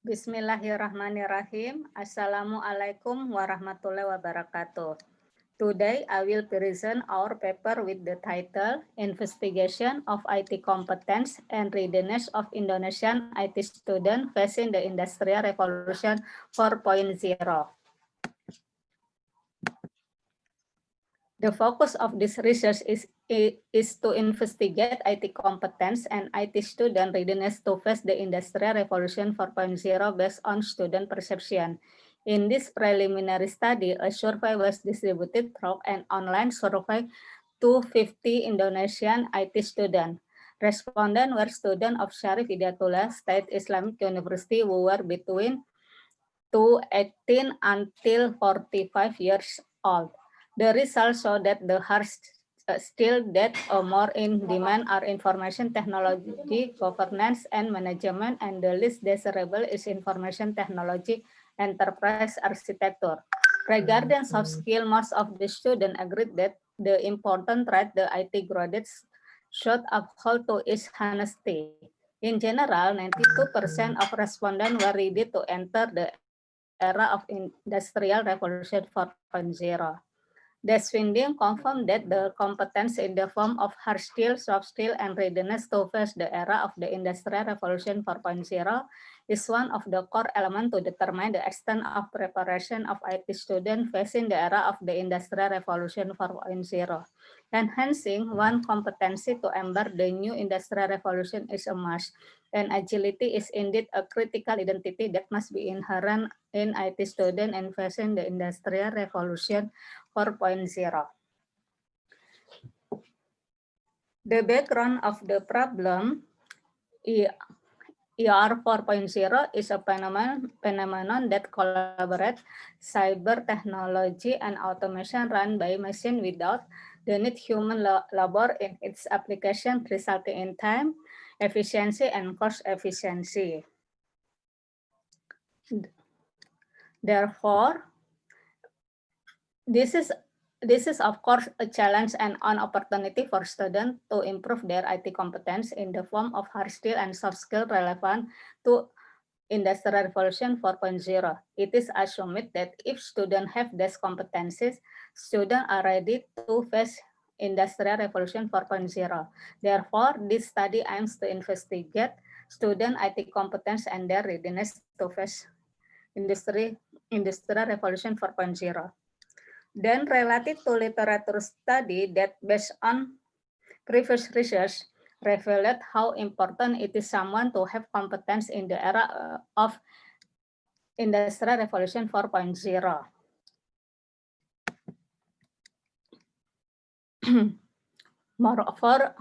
Bismillahirrahmanirrahim. Assalamualaikum warahmatullahi wabarakatuh. Today, I will present our paper with the title Investigation of IT Competence and Readiness of Indonesian IT Student Facing the Industrial Revolution 4.0. The focus of this research is to investigate IT competence and IT student readiness to face the Industrial Revolution 4.0 based on student perception. In this preliminary study, a survey was distributed through an online survey to 50 Indonesian IT students. Respondents were students of Syarif Hidayatullah State Islamic University who were between 18 until 45 years old. The results show that the hard skills that are more in demand are information technology, governance, and management, and the least desirable is information technology, enterprise architecture. Regarding soft skill, most of the students agreed that the important trait the IT graduates should uphold to is honesty. In general, 92% of respondents were ready to enter the era of Industrial Revolution 4.0. This finding confirmed that the competence in the form of hard skill, soft skill, and readiness to face the era of the Industrial Revolution 4.0 is one of the core elements to determine the extent of preparation of IT students facing the era of the Industrial Revolution 4.0. Enhancing one competency to embrace the new Industrial Revolution is a must, and agility is indeed a critical identity that must be inherent in IT students and facing the Industrial Revolution 4.0. The background of the problem ER 4.0 is a phenomenon that collaborates cyber technology and automation run by machine without the need human labor in its application, resulting in time, efficiency, and cost efficiency. Therefore, this is of course a challenge and an opportunity for students to improve their IT competence in the form of hard skill and soft skill relevant to Industrial Revolution 4.0. It is assumed that if students have these competencies, students are ready to face Industrial Revolution 4.0. Therefore, this study aims to investigate student IT competence and their readiness to face Industrial Revolution 4.0. Then related to literature study that based on previous research revealed how important it is someone to have competence in the era of Industrial Revolution 4.0. Moreover,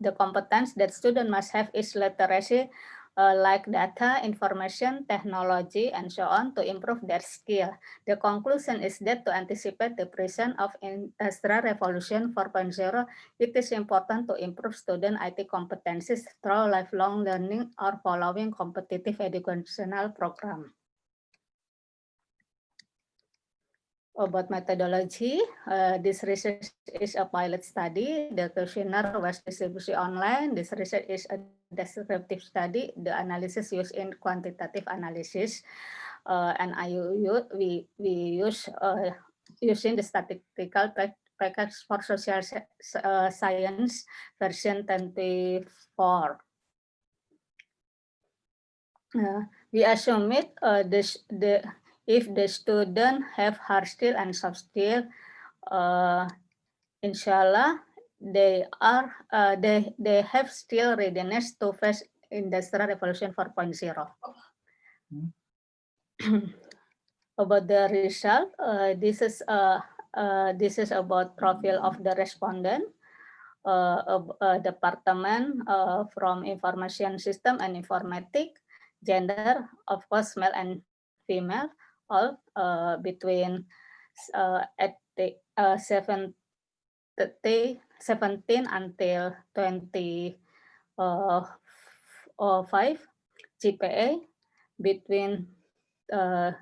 the competence that students must have is literacy, like data, information, technology, and so on, to improve their skill. The conclusion is that to anticipate the presence of Industrial Revolution 4.0, it is important to improve student IT competencies through lifelong learning or following competitive educational program. About methodology, this research is a pilot study. The questionnaire was distributed online. This research is a descriptive study. The analysis used in quantitative analysis, and we use using the statistical package for social science version 24. We assume if the student have hard skill and soft skill, inshallah they have still readiness to face Industrial Revolution 4.0. About the result, this is about profile of the respondent. Department from information system and informatics, gender, of course, male and female, all between 17 until 25, GPA between 3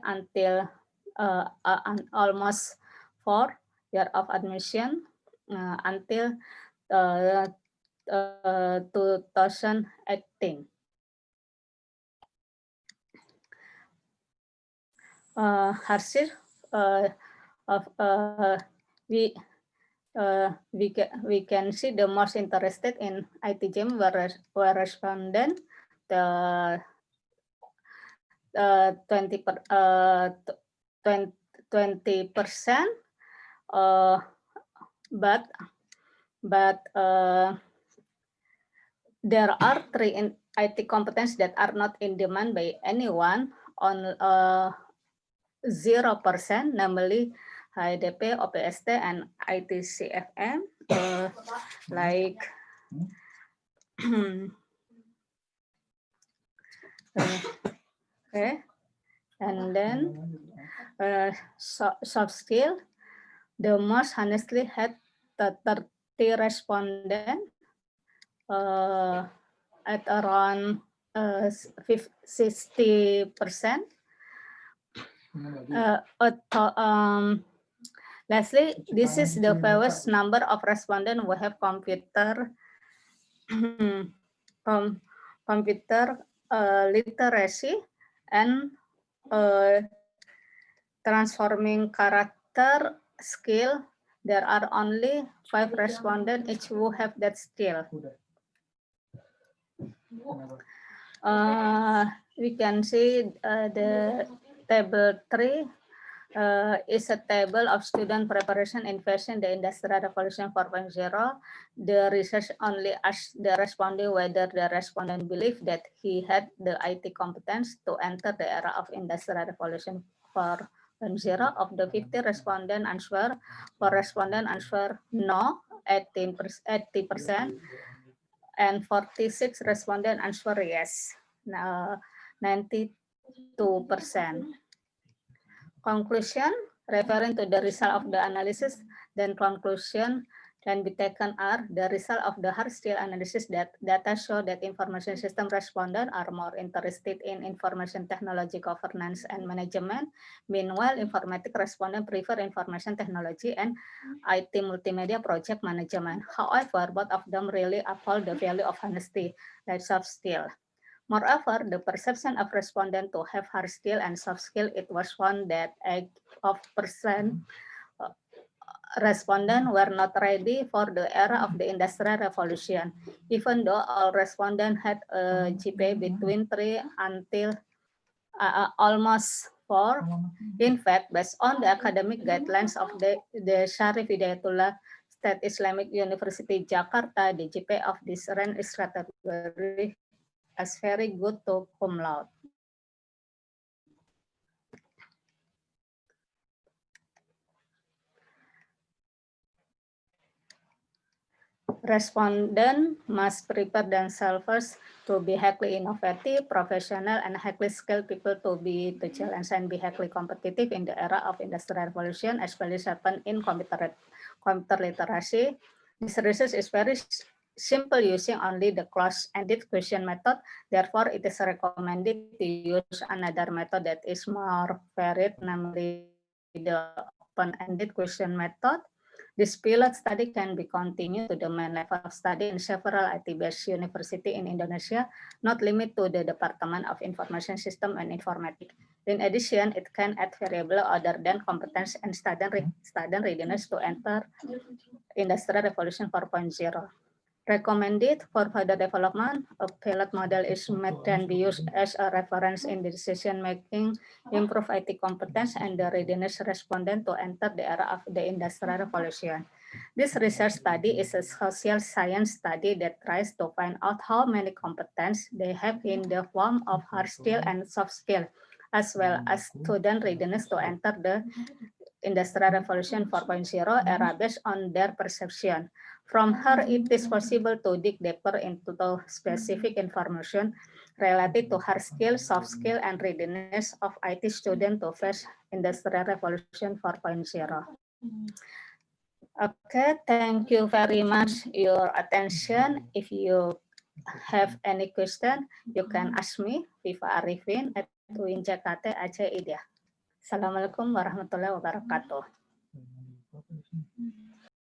until almost 4 year of admission until 2018. Harshil, we can see the most interested in ITGM were respondent the 20%, but there are 3 IT competence that are not in demand by anyone on 0%, namely HDP, OPST, and ITCFM. Like okay, and then soft skill, the most honestly had 30 respondent at around 60%. Lastly, this is the fewest number of respondents who have computer literacy and transforming character skill. There are only 5 respondents each who have that skill. We can see the table 3 is a table of student preparation in facing the Industrial Revolution 4.0. The research only asked the respondent whether the respondent believed that he had the IT competence to enter the era of Industrial Revolution 4.0. Of the 50 respondent answer, 4 respondent answer no, 80%, and 46 respondent answer yes, 92%. Conclusion, referring to the result of the analysis, then conclusion can be taken are the result of the hard skill analysis that data show that information system respondents are more interested in information technology governance and management. Meanwhile, informatic respondents prefer information technology and IT multimedia project management. However, both of them really uphold the value of honesty, like soft skill. Moreover, the perception of respondent to have hard skill and soft skill, it was found that 8% respondents were not ready for the era of the Industrial Revolution, even though all respondents had a GPA between 3 until almost 4. In fact, based on the academic guidelines of the Syarif Hidayatullah State Islamic University Jakarta, the GPA of this rank is category as very good to cum laude. Respondent must prepare themselves to be highly innovative, professional, and highly skilled people to be the challenge and be highly competitive in the era of Industrial Revolution, especially happen in computer literacy. This research is very simple, using only the closed-ended question method. Therefore, it is recommended to use another method that is more varied, namely the open-ended question method. This pilot study can be continued to the main level of study in several IT-based universities in Indonesia, not limited to the Department of Information System and Informatics. In addition, it can add variables other than competence and student readiness to enter Industrial Revolution 4.0. Recommended for further development, a pilot model is made and be used as a reference in the decision-making, improve IT competence, and the readiness respondent to enter the era of the Industrial Revolution. This research study is a social science study that tries to find out how many competence they have in the form of hard skill and soft skill, as well as student readiness to enter the Industrial Revolution 4.0 era based on their perception. From her, it is possible to dig deeper into the specific information related to hard skill, soft skill, and readiness of IT students to face Industrial Revolution 4.0. Okay, thank you very much your attention. If you have any question, you can ask me, Viva Arifin at UIN Jakarta Aceh Ida. Assalamualaikum warahmatullahi wabarakatuh.